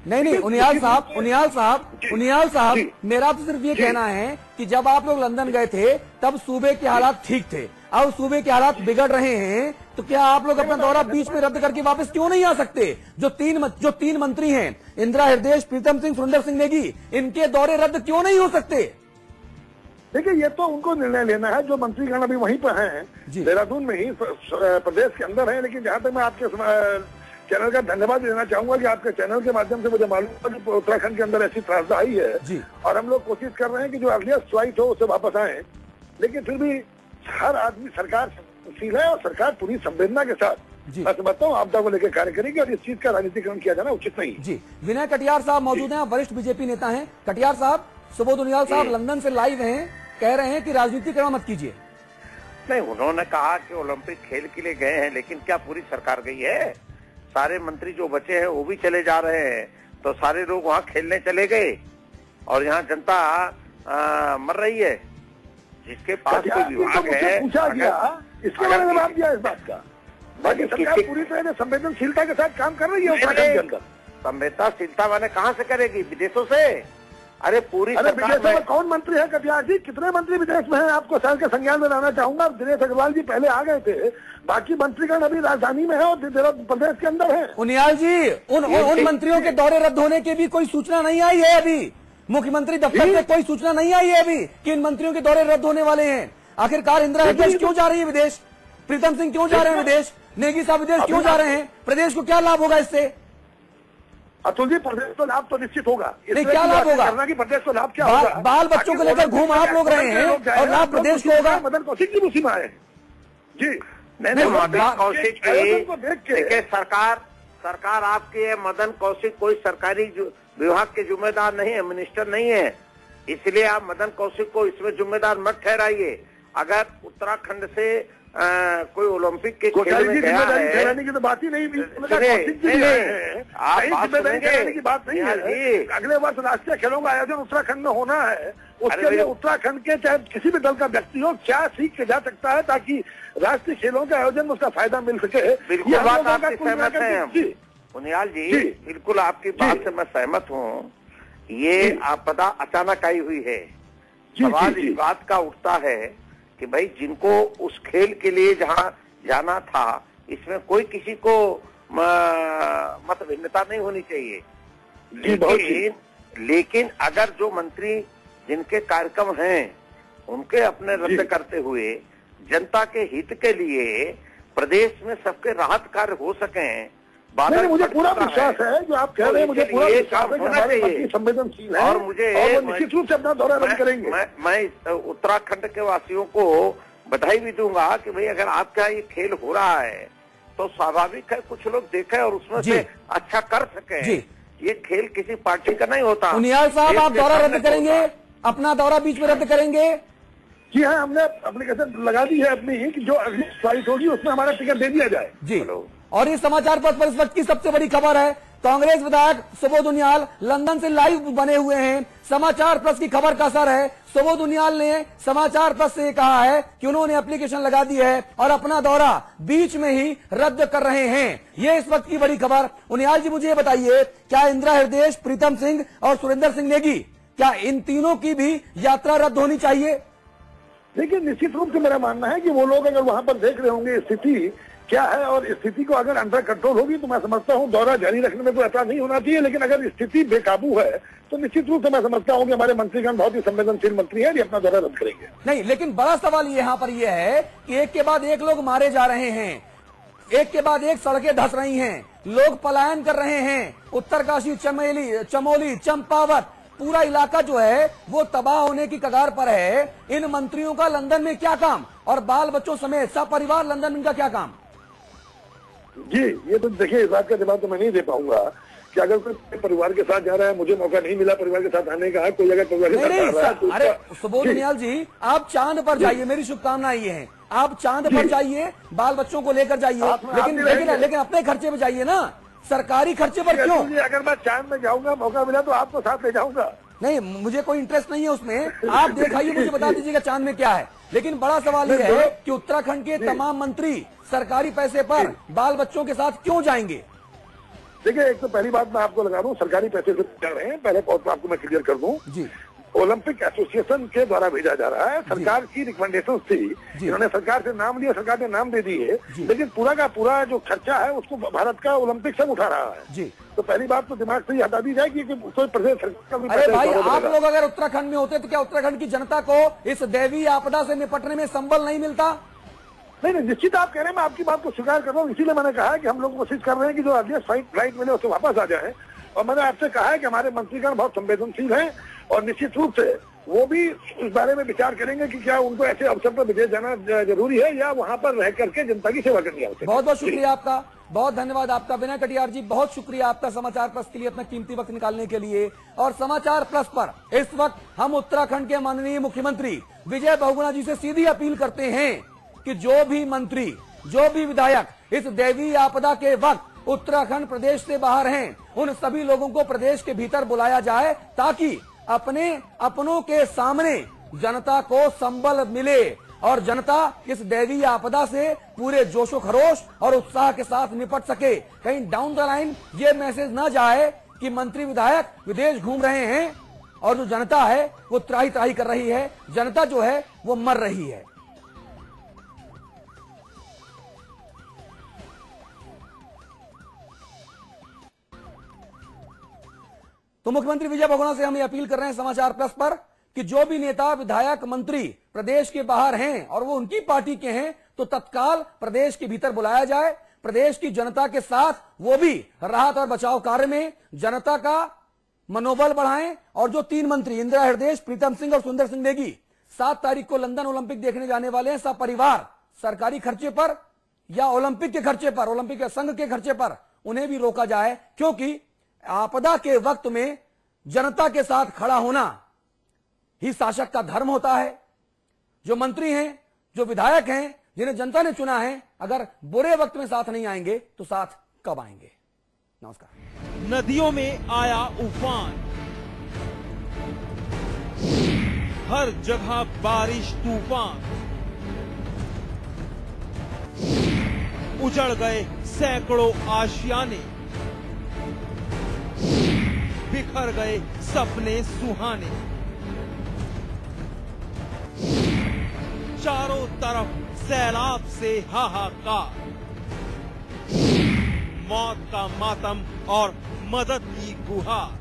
नहीं, उनियाल साहब, मेरा तो सिर्फ ये कहना है कि जब आप लोग लंदन गए थे तब सूबे के हालात ठीक थे, अब सूबे के हालात बिगड़ रहे हैं, तो क्या आप लोग अपना दौरा बीच में रद्द करके वापस क्यों नहीं आ सकते? जो तीन मंत्री हैं, इंदिरा हृदयेश, प्रीतम सिंह, सुरेंद्र सिंह नेगी, इनके दौरे रद्द क्यों नहीं हो सकते? देखिए, ये तो उनको निर्णय लेना है। जो मंत्रीगण अभी वहीं पर हैं, देहरादून में ही प्रदेश के अंदर है। लेकिन जहां तक मैं आपके चैनल का धन्यवाद देना चाहूंगा कि आपके चैनल के माध्यम से मुझे मालूम है कि उत्तराखंड के अंदर ऐसी त्रासदा आई है और हम लोग कोशिश कर रहे हैं कि जो अर्लिएस्ट फ्लाइट हो उसे वापस आए। लेकिन फिर भी हर आदमी, सरकार संवेदनशील है और सरकार पूरी संवेदना के साथ मैं समझता हूँ आपदा को लेकर कार्य करेगी और इस चीज का राजनीतिकरण किया जाना उचित नहीं। जी, विनय कटियार साहब मौजूद हैं, वरिष्ठ बीजेपी नेता हैं। कटियार साहब, सुबोध उनियाल साहब लंदन से लाइव हैं, कह रहे हैं कि राजनीतिकरण मत कीजिए। नहीं, उन्होंने कहा कि ओलंपिक खेल के लिए गए हैं, लेकिन क्या पूरी सरकार गई है? सारे मंत्री जो बचे हैं वो भी चले जा रहे हैं, तो सारे लोग वहाँ खेलने चले गए और यहाँ जनता मर रही है। जिसके पास कोई विभाग है, पूछा गया, इसके बारे में जवाब दिया इस बात का। बाकी सरकार पूरी तरह से संवेदनशीलता के साथ काम कर रही है उत्तराखंड के अंदर। संवेदनशीलता मैंने कहाँ से करेगी? विदेशों से। अरे पूरी विदेशों में कौन मंत्री है कटियार जी? कितने मंत्री विदेश में हैं? आपको सर के संज्ञान में लाना चाहूंगा। दिनेश अग्रवाल जी पहले आ गए थे, बाकी मंत्रीगण अभी राजधानी में है और प्रदेश के अंदर है। उनियाल जी, उन मंत्रियों के दौरे रद्द होने की भी कोई सूचना नहीं आई है अभी। मुख्यमंत्री दफ्तर से कोई सूचना नहीं आई है अभी कि इन मंत्रियों के दौरे रद्द होने वाले हैं। आखिरकार इंदिरा हृदयेश क्यों जा रही है विदेश? प्रीतम सिंह क्यों जा रहे हैं विदेश? नेगी साहब विदेश क्यों जा रहे हैं? प्रदेश को क्या लाभ होगा इससे? अतुल जी, प्रदेश को लाभ तो निश्चित होगा। नहीं, क्या लाभ होगा? करना कि प्रदेश को लाभ क्या होगा? बाल बच्चों को लेकर घूम आप लोग रहे हैं और लाभ प्रदेश को होगा। मदन कौशिक जी उसी में आए जी। मदन कौशिक देखिए, सरकार आपकी है। मदन कौशिक कोई सरकारी विभाग के जिम्मेदार नहीं है, मिनिस्टर नहीं है, इसलिए आप मदन कौशिक को इसमें जिम्मेदार मत ठहराइए। अगर उत्तराखंड से कोई ओलंपिक के खेल में गया है, ठहराने की तो बात ही नहीं, की बात नहीं है। अगले वर्ष राष्ट्रीय खेलों का आयोजन उत्तराखंड में होना है, उसके लिए उत्तराखंड के चाहे किसी भी दल का व्यक्ति हो क्या सीख के जा सकता है ताकि राष्ट्रीय खेलों के आयोजन में उसका फायदा मिल सके। बिल्कुल बात आपकी सहमत है उनियाल जी, बिल्कुल आपकी बात से मैं सहमत हूँ। ये आपदा अचानक आई हुई है। सवाल इस बात का उठता है कि भाई जिनको उस खेल के लिए जहाँ जाना था, इसमें कोई किसी को मत भिन्नता नहीं होनी चाहिए। लेकिन अगर जो मंत्री जिनके कार्यक्रम हैं उनके अपने रद्द करते हुए जनता के हित के लिए प्रदेश में सबके राहत कार्य हो सकें, मुझे पूरा विश्वास है जो आप कह रहे हैं, मुझे पूरा विश्वास है कि हमारे मंत्री संवेदनशील है और मुझे निश्चित रूप से अपना दौरा रद्द करेंगे। मैं उत्तराखंड के वासियों को बधाई भी दूंगा कि भाई अगर आपके यहाँ ये खेल हो रहा है तो स्वाभाविक है कुछ लोग देखें और उसमें से अच्छा कर सके। ये खेल किसी पार्टी का नहीं होता। उनियाल साहब, आप दौरा रद्द करेंगे? अपना दौरा बीच में रद्द करेंगे? जी हाँ, हमने एप्लीकेशन लगा दी है अपनी कि जो अगली फ्लाइट होगी उसमें हमारा टिकट दे दिया जाए। जी, और इस समाचार पत्र पर इस वक्त की सबसे बड़ी खबर है, कांग्रेस विधायक सुबोध उनियाल लंदन से लाइव बने हुए हैं। समाचार प्लस की खबर का असर है। सुबोध उनियाल ने समाचार प्लस से कहा है कि उन्होंने एप्लीकेशन लगा दी है और अपना दौरा बीच में ही रद्द कर रहे हैं। ये इस वक्त की बड़ी खबर। उनियाल जी, मुझे बताइए, क्या इंदिरा हृदयेश, प्रीतम सिंह और सुरेंद्र सिंह नेगी, क्या इन तीनों की भी यात्रा रद्द होनी चाहिए? देखिए, निश्चित रूप से मेरा मानना है कि वो लोग अगर वहां पर देख रहे होंगे स्थिति क्या है और स्थिति को अगर अंडर कंट्रोल होगी तो मैं समझता हूँ दौरा जारी रखने में कोई ऐतराज नहीं होना चाहिए। लेकिन अगर स्थिति बेकाबू है तो निश्चित रूप से मैं समझता हूँ कि हमारे मंत्रीगण बहुत ही संवेदनशील मंत्री हैं, ये अपना दौरा रद्द करेंगे। नहीं, लेकिन बड़ा सवाल यहाँ पर यह है कि एक के बाद एक लोग मारे जा रहे हैं, एक के बाद एक सड़कें धंस रही हैं, लोग पलायन कर रहे हैं। उत्तरकाशी, चमोली, चंपावत, पूरा इलाका जो है वो तबाह होने की कगार पर है। इन मंत्रियों का लंदन में क्या काम, और बाल बच्चों समेत सपरिवार लंदन में का क्या काम? जी, ये तो देखिए, इस बात का जवाब तो मैं नहीं दे पाऊंगा कि अगर कोई परिवार के साथ जा रहा है, मुझे मौका नहीं मिला परिवार के साथ आने का, कोई अगर परिवार के साथ जा रहा है। अरे सुबोध उनियाल जी, आप चांद पर जाइए, मेरी शुभकामनाएं ये हैं। आप चांद पर जाइए, बाल बच्चों को लेकर जाइए, लेकिन अपने खर्चे पे जाइए ना, सरकारी खर्चे पर क्यों? अगर मैं चांद में जाऊंगा, मौका मिला तो आपको साथ ले जाऊंगा। नहीं, मुझे कोई इंटरेस्ट नहीं है उसमें। आप दिखाइए, मुझे बता दीजिएगा चांद में क्या है। लेकिन बड़ा सवाल यह है कि उत्तराखंड के तमाम मंत्री सरकारी पैसे पर बाल बच्चों के साथ क्यों जाएंगे? देखिए, एक तो पहली बात मैं आपको लगा दूं, सरकारी पैसे से जा रहे हैं, पहले आपको मैं क्लियर कर दूं जी। ओलंपिक एसोसिएशन के द्वारा भेजा जा रहा है, सरकार की रिकमेंडेशन थी, इन्होंने सरकार से नाम लिया, सरकार ने नाम दे दी है, लेकिन पूरा का पूरा जो खर्चा है उसको भारत का ओलंपिक सब उठा रहा है जी। तो पहली बात तो दिमाग से हटा दी जाए कि कोई प्रदेश सरकार। अरे भाई, आप लोग अगर उत्तराखंड में होते तो क्या उत्तराखंड की जनता को इस दैवीय आपदा से निपटने में संबल नहीं मिलता? नहीं, निश्चित आप कह रहे हैं, मैं आपकी बात को स्वीकार कर रहा हूँ, इसीलिए मैंने कहा है कि हम लोग कोशिश कर रहे हैं कि जो अर्लीस्ट फ्लाइट मिले उससे वापस आ जाए। और मैंने आपसे कहा है कि हमारे मंत्रीगण बहुत संवेदनशील हैं और निश्चित रूप से वो भी इस बारे में विचार करेंगे कि क्या उनको ऐसे अवसर पर विदेश जाना जरूरी है या वहां पर रह करके जनता की सेवा करनी है। बहुत बहुत शुक्रिया आपका, बहुत धन्यवाद आपका विनय कटियार जी, बहुत शुक्रिया आपका समाचार प्लस के लिए अपना कीमती वक्त निकालने के लिए। और समाचार प्लस पर इस वक्त हम उत्तराखंड के माननीय मुख्यमंत्री विजय बहुगुणा जी से सीधी अपील करते हैं कि जो भी मंत्री, जो भी विधायक इस दैवीय आपदा के वक्त उत्तराखंड प्रदेश से बाहर हैं, उन सभी लोगों को प्रदेश के भीतर बुलाया जाए ताकि अपनों के सामने जनता को संबल मिले और जनता इस दैवीय आपदा से पूरे जोशो खरोश और उत्साह के साथ निपट सके। कहीं डाउन द लाइन ये मैसेज ना जाए कि मंत्री विधायक विदेश घूम रहे हैं और जो जनता है वो त्राही त्राही कर रही है, जनता जो है वो मर रही है। तो मुख्यमंत्री विजय बहुगुणा से हम ये अपील कर रहे हैं समाचार प्लस पर कि जो भी नेता, विधायक, मंत्री प्रदेश के बाहर हैं और वो उनकी पार्टी के हैं तो तत्काल प्रदेश के भीतर बुलाया जाए। प्रदेश की जनता के साथ वो भी राहत और बचाव कार्य में जनता का मनोबल बढ़ाएं। और जो 3 मंत्री इंदिरा हृदयेश, प्रीतम सिंह और सुंदर सिंह नेगी 7 तारीख को लंदन ओलंपिक देखने जाने वाले हैं, सब परिवार सरकारी खर्चे पर या ओलंपिक के खर्चे पर, ओलंपिक संघ के खर्चे पर उन्हें भी रोका जाए, क्योंकि आपदा के वक्त में जनता के साथ खड़ा होना ही शासक का धर्म होता है। जो मंत्री हैं, जो विधायक हैं, जिन्हें जनता ने चुना है, अगर बुरे वक्त में साथ नहीं आएंगे तो साथ कब आएंगे? नमस्कार। नदियों में आया उफान, हर जगह बारिश तूफान, उजड़ गए सैकड़ों आशियाने, बिखर गए सपने सुहाने, चारों तरफ सैलाब से हाहाकार, मौत का मातम और मदद की गुहार।